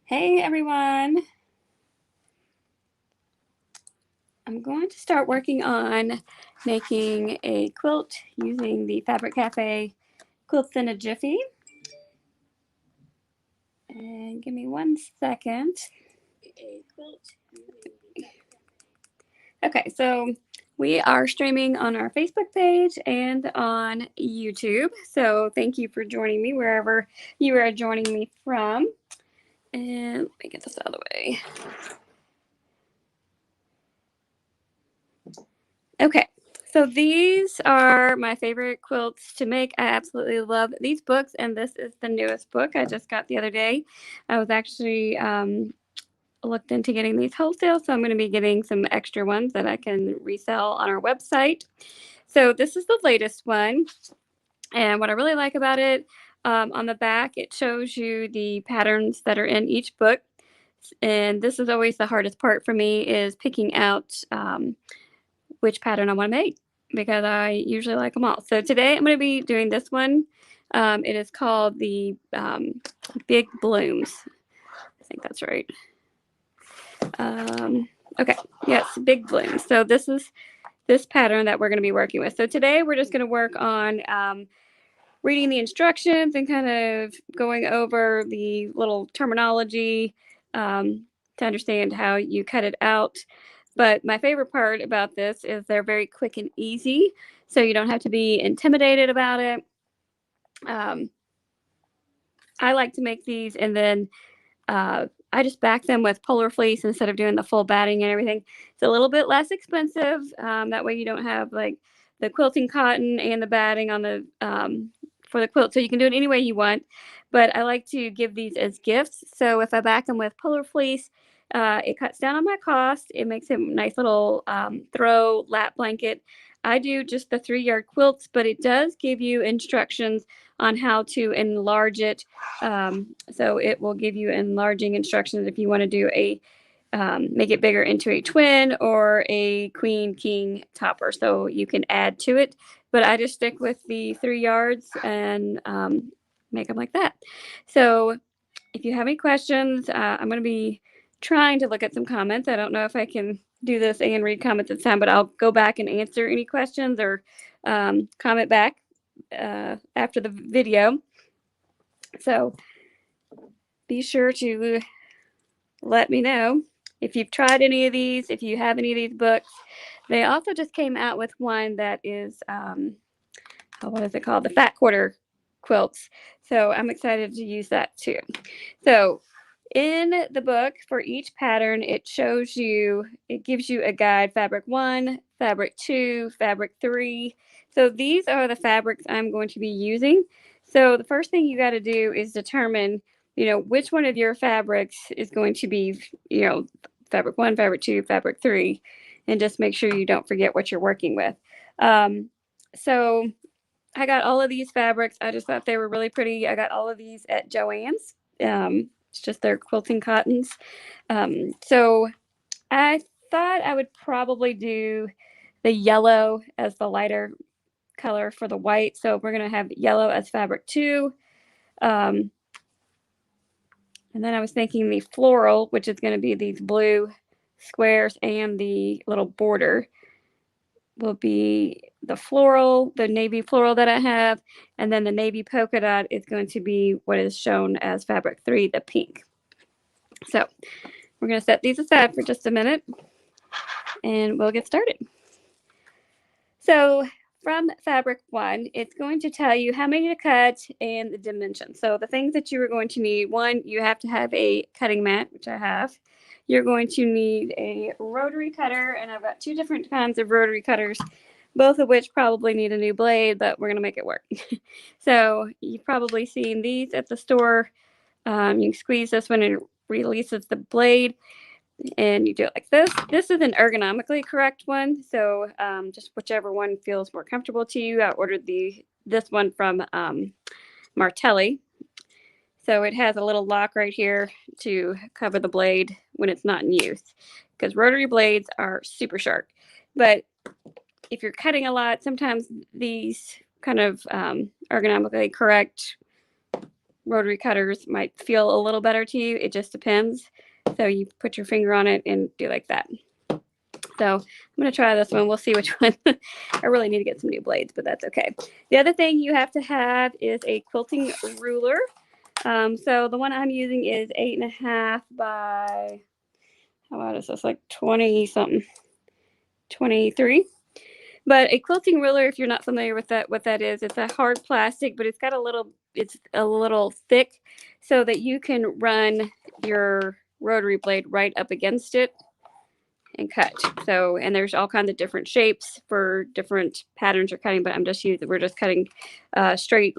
Hey everyone! I'm going to start working on making a quilt using the Fabric Cafe Quilts in a Jiffy. And give me 1 second. Okay, so we are streaming on our Facebook page and on YouTube. So thank you for joining me wherever you are joining me from. And let me get this out of the way. Okay, so these are my favorite quilts to make. I absolutely love these books, and this is the newest book I just got the other day. I was actually looked into getting these wholesale, so I'm going to be getting some extra ones that I can resell on our website. So this is the latest one, and what I really like about it, on the back, it shows you the patterns that are in each book. And this is always the hardest part for me is picking out which pattern I want to make because I usually like them all. So today I'm going to be doing this one. It is called the Big Blooms. I think that's right. Okay, yes, Big Blooms. So this is this pattern that we're going to be working with. So today we're just going to work on reading the instructions and kind of going over the little terminology to understand how you cut it out. But my favorite part about this is they're very quick and easy, so you don't have to be intimidated about it. I like to make these and then I just back them with polar fleece instead of doing the full batting and everything. It's a little bit less expensive. That way you don't have like the quilting cotton and the batting on the for the quilt. So you can do it any way you want. But I like to give these as gifts. So if I back them with polar fleece, it cuts down on my cost. It makes it a nice little throw lap blanket. I do just the 3-yard quilts, but it does give you instructions on how to enlarge it. So it will give you enlarging instructions if you want to do a make it bigger into a twin or a queen king topper. So you can add to it, but I just stick with the 3 yards and make them like that. So if you have any questions, I'm going to be trying to look at some comments. I don't know if I can do this and read comments at the time, but I'll go back and answer any questions or comment back after the video. So be sure to let me know if you've tried any of these, if you have any of these books. They also just came out with one that is, what is it called? The Fat Quarter Quilts. So I'm excited to use that too. So in the book for each pattern, it shows you, it gives you a guide, fabric 1, fabric 2, fabric 3. So these are the fabrics I'm going to be using. So the first thing you got to do is determine, which one of your fabrics is going to be, fabric 1, fabric 2, fabric 3, and just make sure you don't forget what you're working with. So I got all of these fabrics. I just thought they were really pretty. I got all of these at Joann's. It's just their quilting cottons. So I thought I would probably do the yellow as the lighter color for the white. So we're going to have yellow as fabric 2. And then I was thinking the floral, which is going to be these blue squares and the little border, will be the floral, the navy floral that I have, and then the navy polka dot is going to be what is shown as fabric 3, the pink. So we're going to set these aside for just a minute and we'll get started. So from fabric 1, it's going to tell you how many to cut and the dimensions. So the things that you are going to need, 1, you have to have a cutting mat, which I have. You're going to need a rotary cutter, and I've got 2 different kinds of rotary cutters, both of which probably need a new blade, but we're going to make it work. So you've probably seen these at the store. You can squeeze this one and it releases the blade, and you do it like this. This is an ergonomically correct one, so just whichever one feels more comfortable to you. I ordered this one from Martelli. So it has a little lock right here to cover the blade when it's not in use, because rotary blades are super sharp. But if you're cutting a lot, sometimes these kind of ergonomically correct rotary cutters might feel a little better to you. It just depends. So you put your finger on it and do like that. So I'm going to try this one. We'll see which one. I really need to get some new blades, but that's okay. The other thing you have to have is a quilting ruler. So the one I'm using is 8.5 by, how about is this, like 20 something, 23. But a quilting ruler, if you're not familiar with that, what that is, it's a hard plastic, but it's got it's a little thick so that you can run your rotary blade right up against it and cut. So, and there's all kinds of different shapes for different patterns you're cutting, but we're just cutting straight.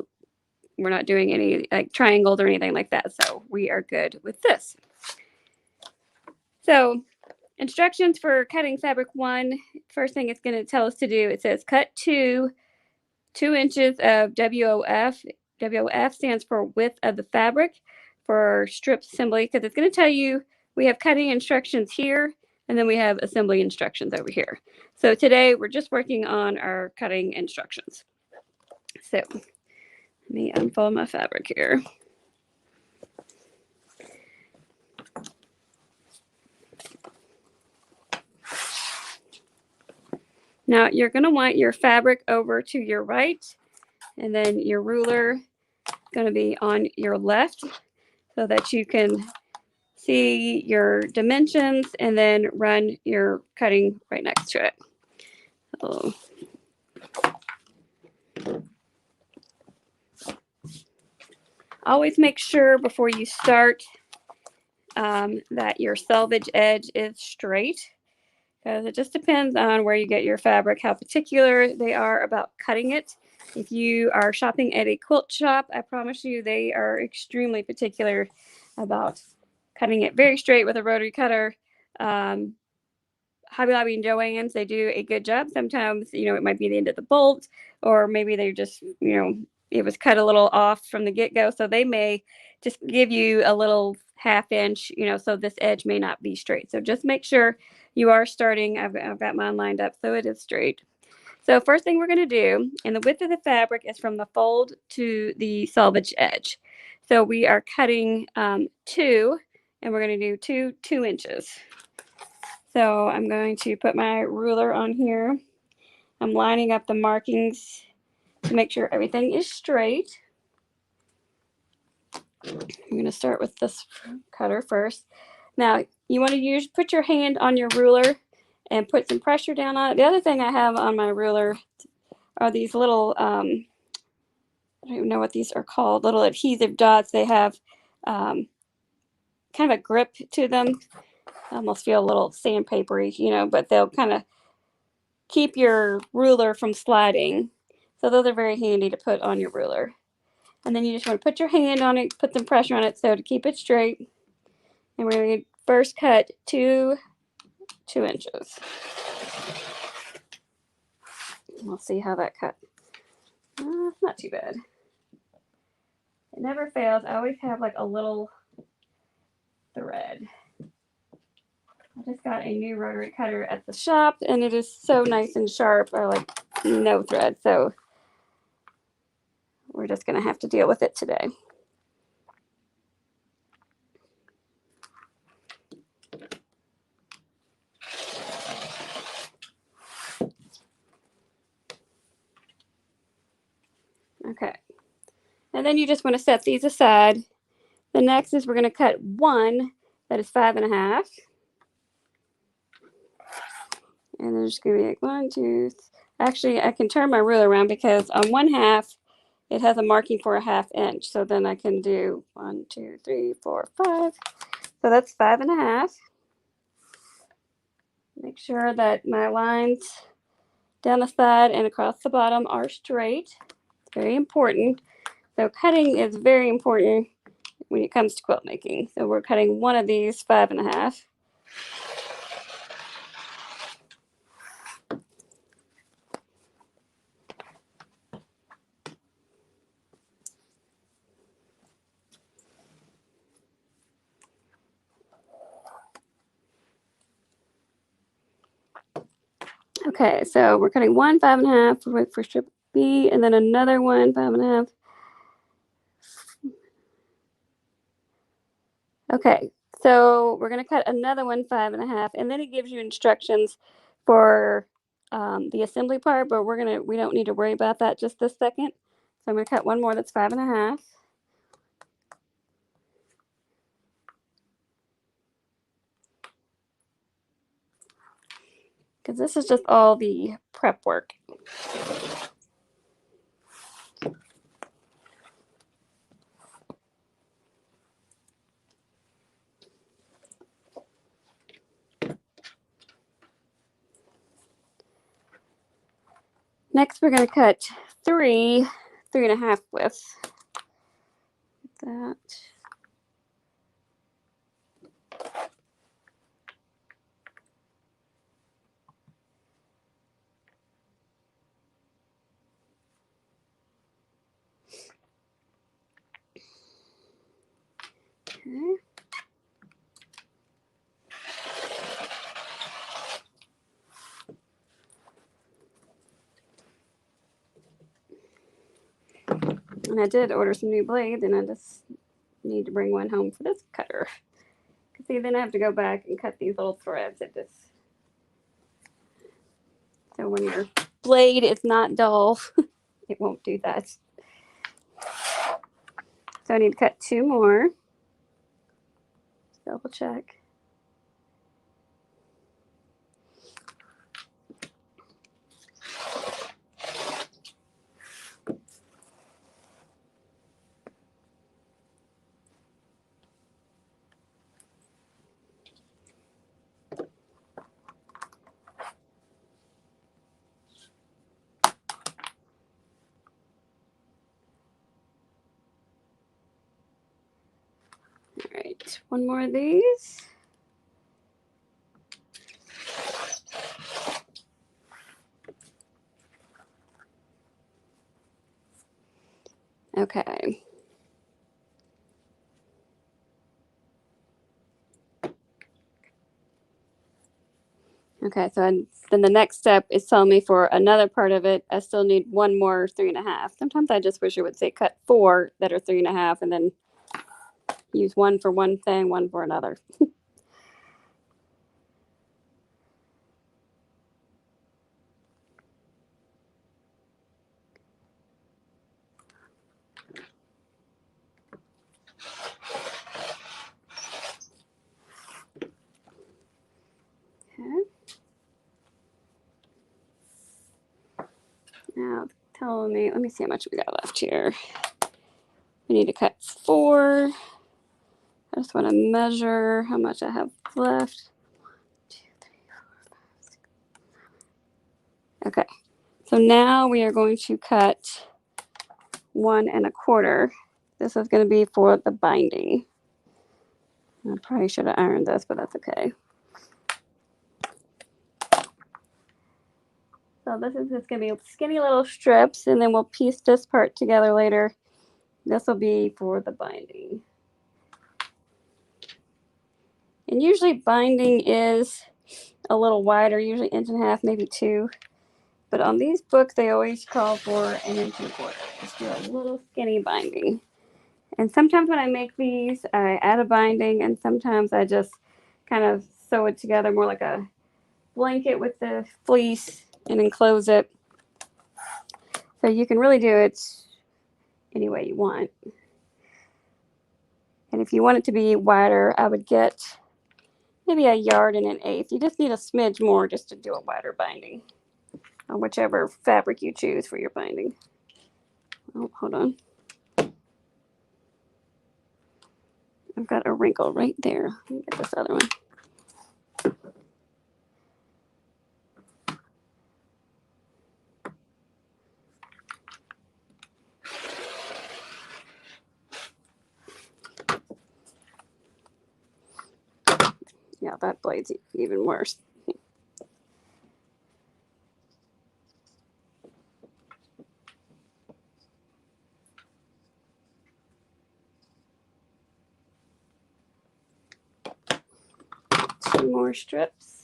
We're not doing any like triangles or anything like that. So we are good with this. So instructions for cutting fabric 1. First thing it's going to tell us to do, it says cut 2 inches of WOF. WOF stands for width of the fabric for strip assembly, because it's going to tell you we have cutting instructions here, and then we have assembly instructions over here. So today we're just working on our cutting instructions. So let me unfold my fabric here. Now you're going to want your fabric over to your right, and then your ruler going to be on your left so that you can see your dimensions and then run your cutting right next to it. So, always make sure before you start that your selvage edge is straight, because it just depends on where you get your fabric, how particular they are about cutting it. If you are shopping at a quilt shop, I promise you they are extremely particular about cutting it very straight with a rotary cutter. Hobby Lobby and Joann's, they do a good job. Sometimes, it might be the end of the bolt, or maybe they're just, it was cut a little off from the get-go. So they may just give you a little half inch, so this edge may not be straight. So just make sure you are starting. I've got mine lined up so it is straight. So first thing we're going to do, and the width of the fabric is from the fold to the selvage edge. So we are cutting 2, and we're going to do 2 inches. So I'm going to put my ruler on here. I'm lining up the markings to make sure everything is straight. I'm going to start with this cutter first. Now you want to put your hand on your ruler and put some pressure down on it. The other thing I have on my ruler are these little, I don't even know what these are called, little adhesive dots. They have kind of a grip to them. I almost feel a little sandpapery, but they'll kind of keep your ruler from sliding. So those are very handy to put on your ruler. And then you just want to put your hand on it, put some pressure on it so to keep it straight. And we're going to first cut 2 inches. We'll see how that cut. Not too bad. It never fails. I always have like a little thread. I just got a new rotary cutter at the shop, and it is so nice and sharp, or like no thread. So we're just going to have to deal with it today. Okay. And then you just want to set these aside. The next is we're going to cut 1 that is 5.5. And then just going to be like 1, 2. Actually, I can turn my ruler around because on 1/2 it has a marking for a 1/2 inch. So then I can do 1, 2, 3, 4, 5. So that's 5.5. Make sure that my lines down the side and across the bottom are straight. It's very important. So cutting is very important when it comes to quilt making. So we're cutting one of these 5.5. Okay, so we're cutting one 5.5 for strip B, and then another one 5.5 Okay, so we're gonna cut another one 5.5, and then it gives you instructions for the assembly part, but we don't need to worry about that just this second. So I'm gonna cut one more that's 5.5. Because this is just all the prep work. Next, we're going to cut 3.5 widths. That. Okay. And I did order some new blades, and I just need to bring one home for this cutter. See, then I have to go back and cut these little threads. So when your blade is not dull, it won't do that. So I need to cut 2 more. Double check. All right, one more of these. Okay. Okay, so then the next step is telling me for another part of it, I still need one more 3.5. Sometimes I just wish it would say cut 4 that are 3.5, and then use one for one thing, one for another. Okay. Now it's telling me, let me see how much we got left here. We need to cut 4. I just want to measure how much I have left. 2, 3, 4, 5, 6. Okay, so now we are going to cut 1.25. This is going to be for the binding. I probably should have ironed this, but that's okay. So this is just going to be skinny little strips, and then we'll piece this part together later. This will be for the binding. And usually binding is a little wider, usually 1.5 inches, maybe 2. But on these books, they always call for 1.25 inches. Just do a little skinny binding. And sometimes when I make these, I add a binding, and sometimes I just kind of sew it together more like a blanket with the fleece and enclose it. So you can really do it any way you want. And if you want it to be wider, I would get maybe 1.1 yards. You just need a smidge more just to do a wider binding on whichever fabric you choose for your binding. Oh, hold on. I've got a wrinkle right there. Let me get this other one. Yeah, that blade's even worse. Two more strips.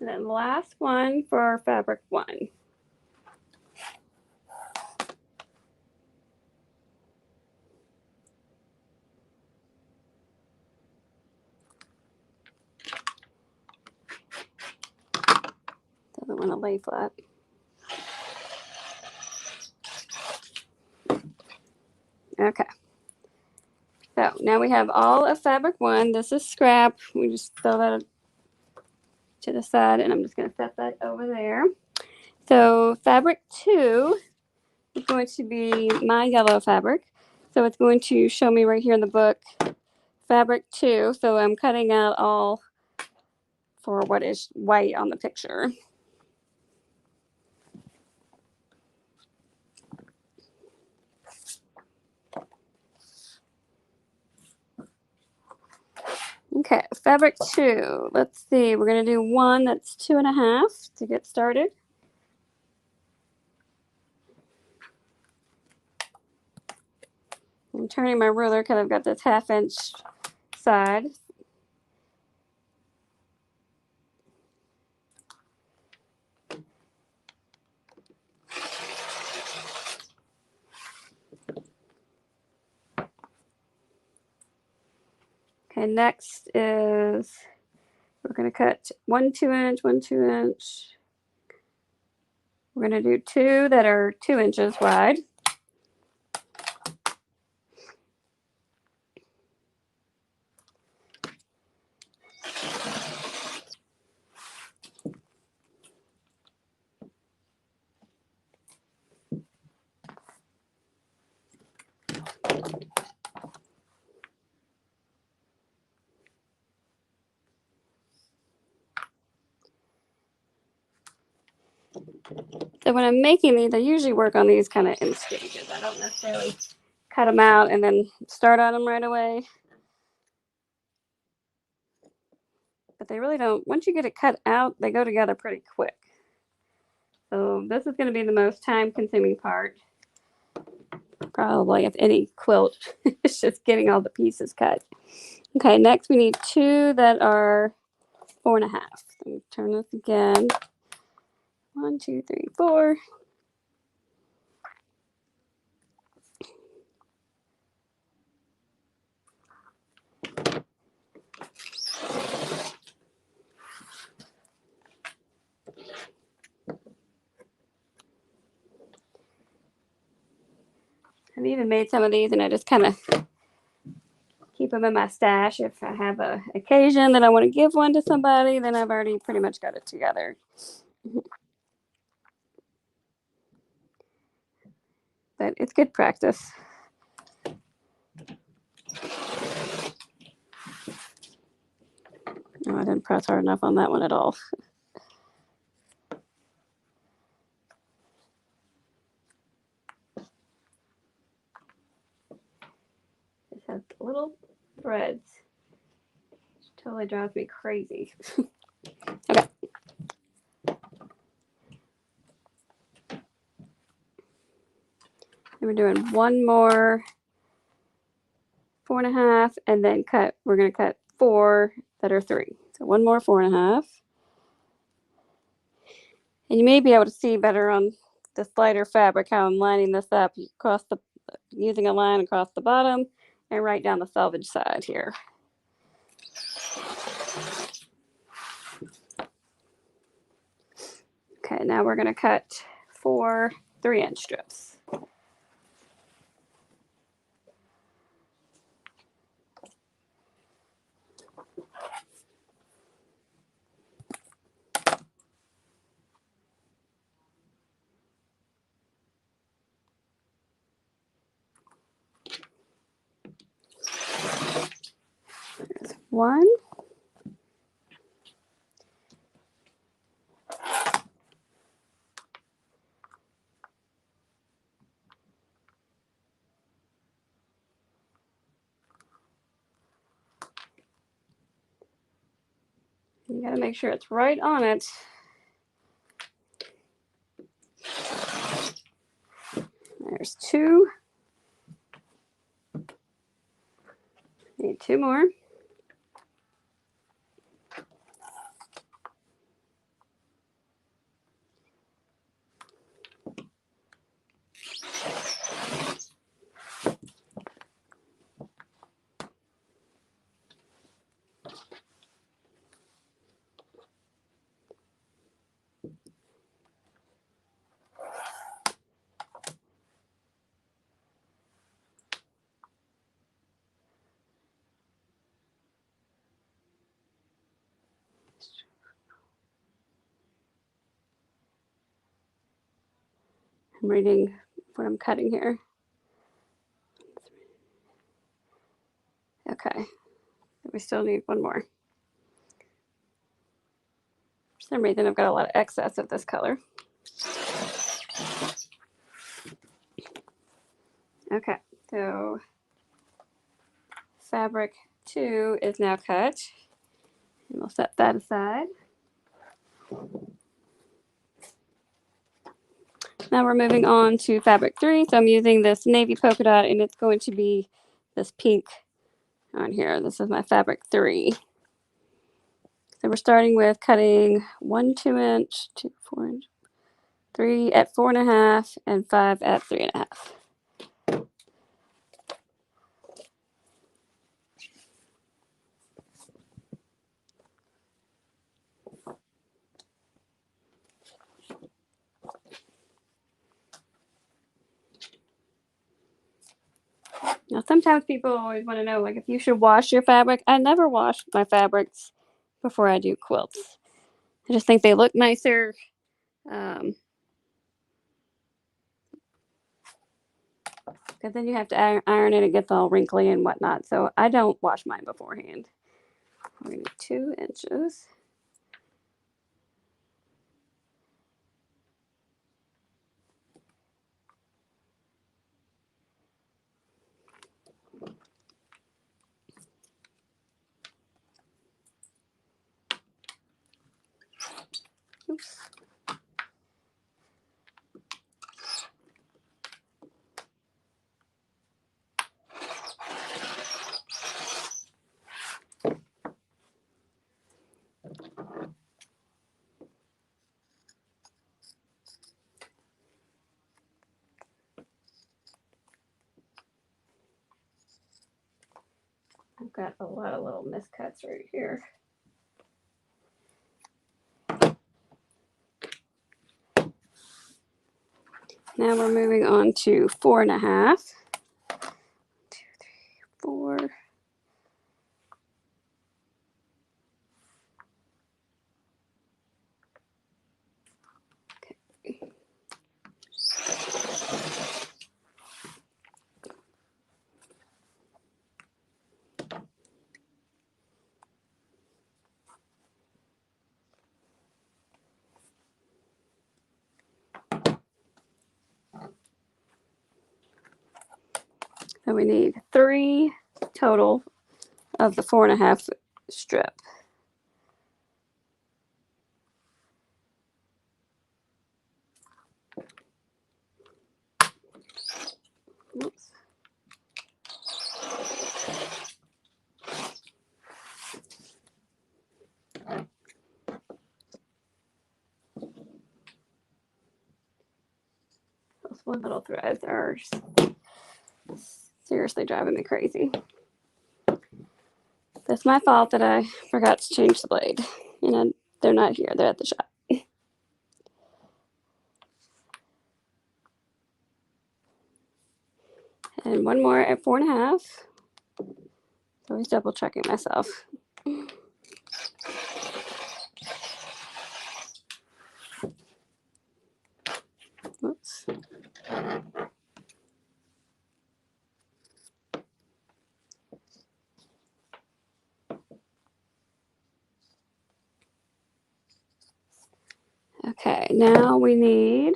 And then last one for fabric 1. Doesn't want to lay flat. Okay. So now we have all of fabric 1. This is scrap. We just throw that to the side, and I'm just going to set that over there. So fabric 2 is going to be my yellow fabric. So it's going to show me right here in the book, fabric 2. So I'm cutting out all for what is white on the picture. Okay, fabric 2. Let's see. We're going to do one that's 2.5 to get started. I'm turning my ruler because I've got this 1/2 inch side. Okay, next is we're going to cut 1 2-inch, 1 2-inch. We're going to do 2 that are 2 inches wide. So when I'm making these, I usually work on these kind of in stages. I don't necessarily cut them out and then start on them right away. But they really don't, once you get it cut out, they go together pretty quick. So this is going to be the most time consuming part, probably of any quilt. It's just getting all the pieces cut. Okay, next we need 2 that are 4.5. Let me turn this again. 1 2 3 4. I've even made some of these and I just kind of keep them in my stash. If I have a occasion that I want to give one to somebody, then I've already pretty much got it together. But it's good practice. Oh, I didn't press hard enough on that one at all. It has little threads. Which totally drives me crazy. Okay. And we're doing one more 4.5, and then we're going to cut 4 that are 3. So one more 4.5. And you may be able to see better on this lighter fabric how I'm lining this up using a line across the bottom and right down the selvage side here. Okay, now we're going to cut 4 3-inch strips. There's 1. You got to make sure it's right on it. There's 2. Need 2 more. I'm reading what I'm cutting here. Okay, we still need one more. For some reason, I've got a lot of excess of this color. Okay, so fabric 2 is now cut, and we'll set that aside. Now we're moving on to fabric 3. So I'm using this navy polka dot, and it's going to be this pink on here. This is my fabric 3. So we're starting with cutting 1 2-inch, 2 4-inch, 3 at 4.5, and 5 at 3.5. Now, sometimes people always want to know, like, if you should wash your fabric. I never wash my fabrics before I do quilts. I just think they look nicer. Because then you have to iron it, it gets all wrinkly and whatnot. So I don't wash mine beforehand. We're going to do 2 inches. Oops. I've got a lot of little miscuts right here. Now we're moving on to 4.5. 1 2 3 4. Okay. So we need 3 total of the 4.5 strip. Oops. Those one little threads are seriously driving me crazy. That's my fault that I forgot to change the blade. And they're not here, they're at the shop. And one more at 4.5. Always double checking myself. Oops. Okay, now we're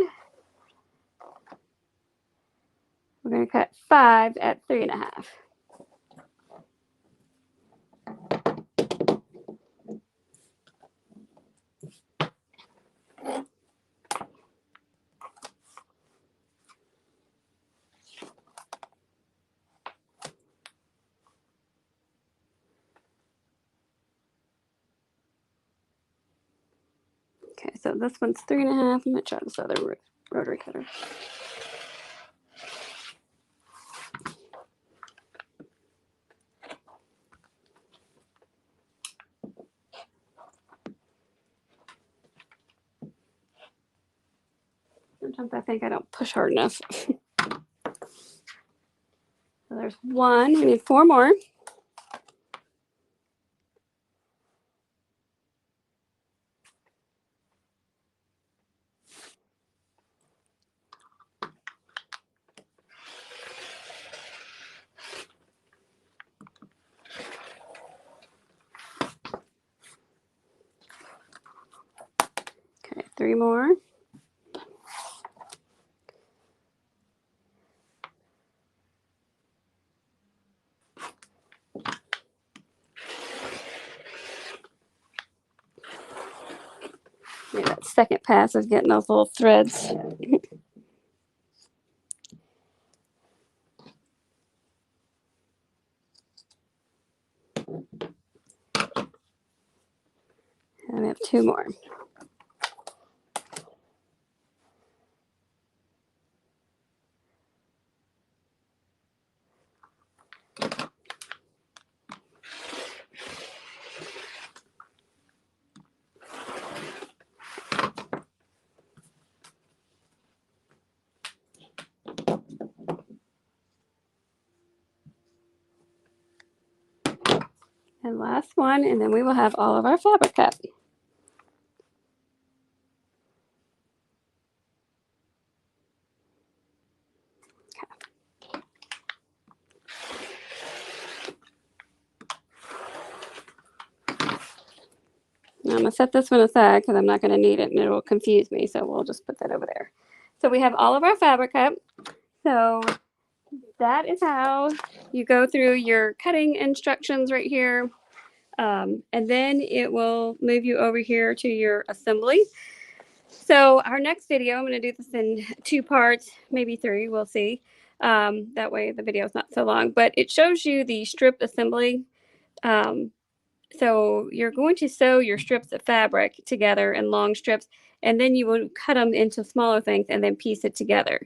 going to cut 5 at 3.5. Okay, so this one's 3.5. I'm going to try this other rotary cutter. Sometimes I think I don't push hard enough. So there's 1. We need 4 more. 3 more. Yeah, that second pass is getting those little threads. And we have 2 more. And last one, and then we will have all of our fabric cut. Now I'm going to set this one aside because I'm not going to need it and it will confuse me. So we'll just put that over there. So we have all of our fabric cut. So that is how you go through your cutting instructions right here. And then it will move you over here to your assembly. So our next video, I'm going to do this in 2 parts, maybe 3, we'll see. That way the video is not so long, but it shows you the strip assembly. So you're going to sew your strips of fabric together in long strips, and then you will cut them into smaller things and then piece it together.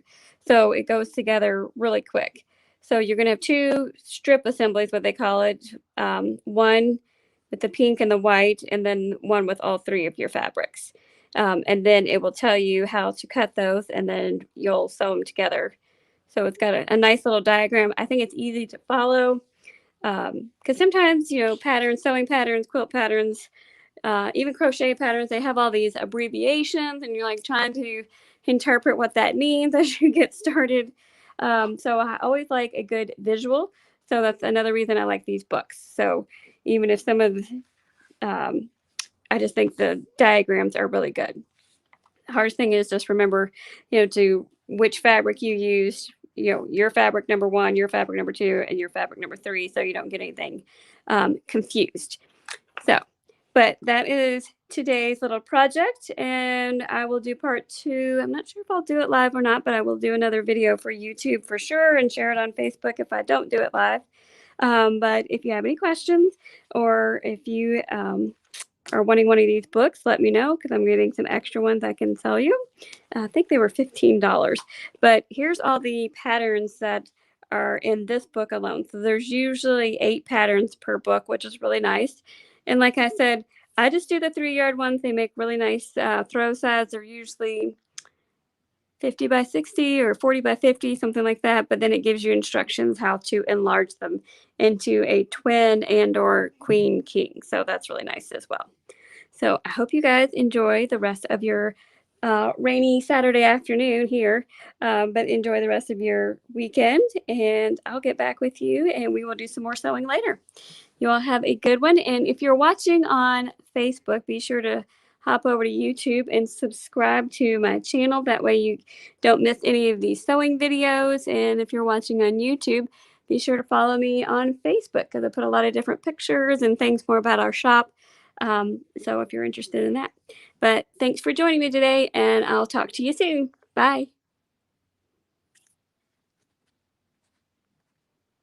So it goes together really quick. So you're going to have 2 strip assemblies, what they call it, one with the pink and the white, and then one with all 3 of your fabrics. And then it will tell you how to cut those, and then you'll sew them together. So it's got a nice little diagram. I think it's easy to follow. Because sometimes, you know, patterns, sewing patterns, quilt patterns, even crochet patterns, they have all these abbreviations and you're like trying to interpret what that means as you get started. So I always like a good visual. So that's another reason I like these books. So even if some of, I just think the diagrams are really good. The hardest thing is just remember, you know, to which fabric you use, you know, your fabric number 1, your fabric number 2, and your fabric number 3, so you don't get anything confused. So, but that is today's little project, and I will do part 2. I'm not sure if I'll do it live or not, but I will do another video for YouTube for sure and share it on Facebook if I don't do it live. But if you have any questions, or if you are wanting one of these books, let me know because I'm getting some extra ones I can sell you. I think they were $15. But here's all the patterns that are in this book alone. So there's usually 8 patterns per book, which is really nice. And like I said, I just do the 3-yard ones. They make really nice throw size. They're usually 50 by 60 or 40 by 50, something like that. But then it gives you instructions how to enlarge them into a twin and or queen king. So that's really nice as well. So I hope you guys enjoy the rest of your rainy Saturday afternoon here, but enjoy the rest of your weekend, and I'll get back with you and we will do some more sewing later. You all have a good one. And if you're watching on Facebook, be sure to hop over to YouTube and subscribe to my channel. That way you don't miss any of these sewing videos. And if you're watching on YouTube, be sure to follow me on Facebook because I put a lot of different pictures and things more about our shop. So if you're interested in that. But thanks for joining me today, and I'll talk to you soon. Bye.